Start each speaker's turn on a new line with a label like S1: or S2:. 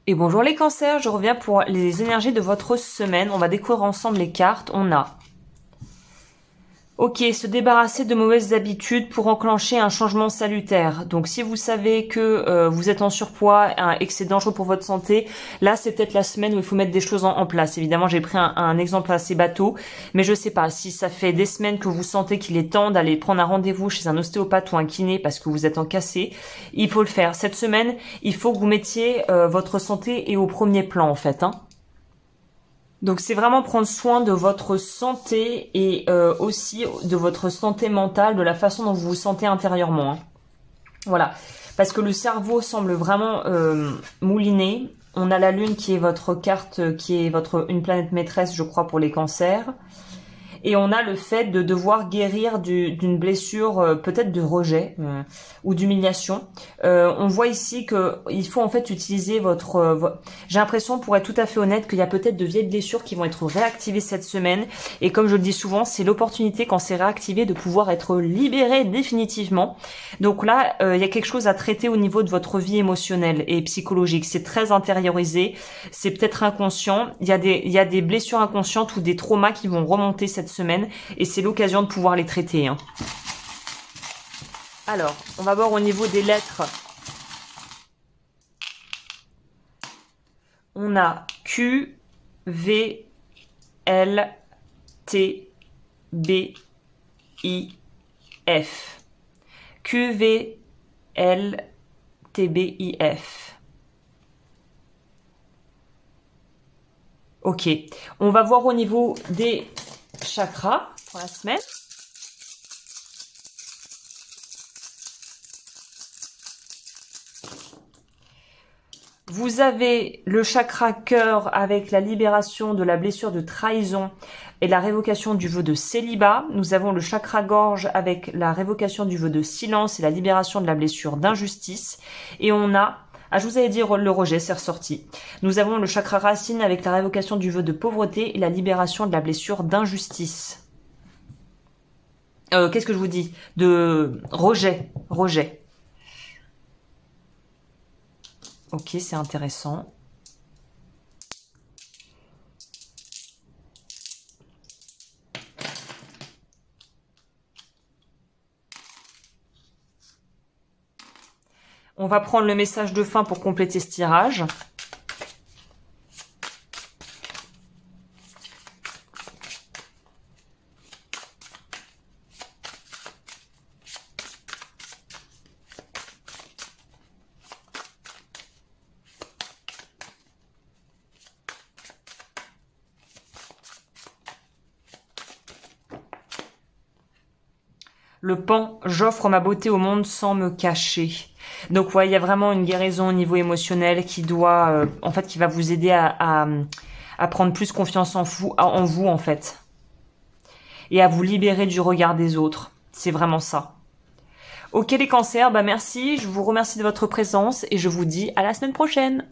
S1: Et bonjour les cancers, je reviens pour les énergies de votre semaine. On va découvrir ensemble les cartes. On a ok, se débarrasser de mauvaises habitudes pour enclencher un changement salutaire. Donc si vous savez que vous êtes en surpoids et que c'est dangereux pour votre santé, là c'est peut-être la semaine où il faut mettre des choses en place. Évidemment j'ai pris un exemple assez bateau, mais je sais pas, si ça fait des semaines que vous sentez qu'il est temps d'aller prendre un rendez-vous chez un ostéopathe ou un kiné parce que vous êtes encassé, il faut le faire. Cette semaine, il faut que vous mettiez votre santé au premier plan en fait, hein. Donc c'est vraiment prendre soin de votre santé et aussi de votre santé mentale, de la façon dont vous vous sentez intérieurement, hein. Voilà, parce que le cerveau semble vraiment mouliner. On a la lune qui est votre carte, qui est une planète maîtresse, je crois, pour les cancers. Et on a le fait de devoir guérir d'une blessure, peut-être de rejet ou d'humiliation. On voit ici que il faut en fait utiliser j'ai l'impression, pour être tout à fait honnête, qu'il y a peut-être de vieilles blessures qui vont être réactivées cette semaine. Et comme je le dis souvent, c'est l'opportunité quand c'est réactivé de pouvoir être libéré définitivement. Donc là, il y a quelque chose à traiter au niveau de votre vie émotionnelle et psychologique. C'est très intériorisé, c'est peut-être inconscient. Il y a des blessures inconscientes ou des traumas qui vont remonter cette semaine et c'est l'occasion de pouvoir les traiter, hein. Alors, on va voir au niveau des lettres. On a Q, V, L, T, B, I, F. Q, V, L, T, B, I, F. Ok, on va voir au niveau des chakras pour la semaine. Vous avez le chakra cœur avec la libération de la blessure de trahison et la révocation du vœu de célibat. Nous avons le chakra gorge avec la révocation du vœu de silence et la libération de la blessure d'injustice. Et on a, je vous avais dit le rejet, c'est ressorti. Nous avons le chakra racine avec la révocation du vœu de pauvreté et la libération de la blessure d'injustice. Qu'est-ce que je vous dis? De rejet. Ok, c'est intéressant. On va prendre le message de fin pour compléter ce tirage. Le pan, j'offre ma beauté au monde sans me cacher. Donc ouais, il y a vraiment une guérison au niveau émotionnel qui doit, en fait, qui va vous aider à prendre plus confiance en vous en fait, et à vous libérer du regard des autres. C'est vraiment ça. Ok les cancers, bah merci, je vous remercie de votre présence et je vous dis à la semaine prochaine.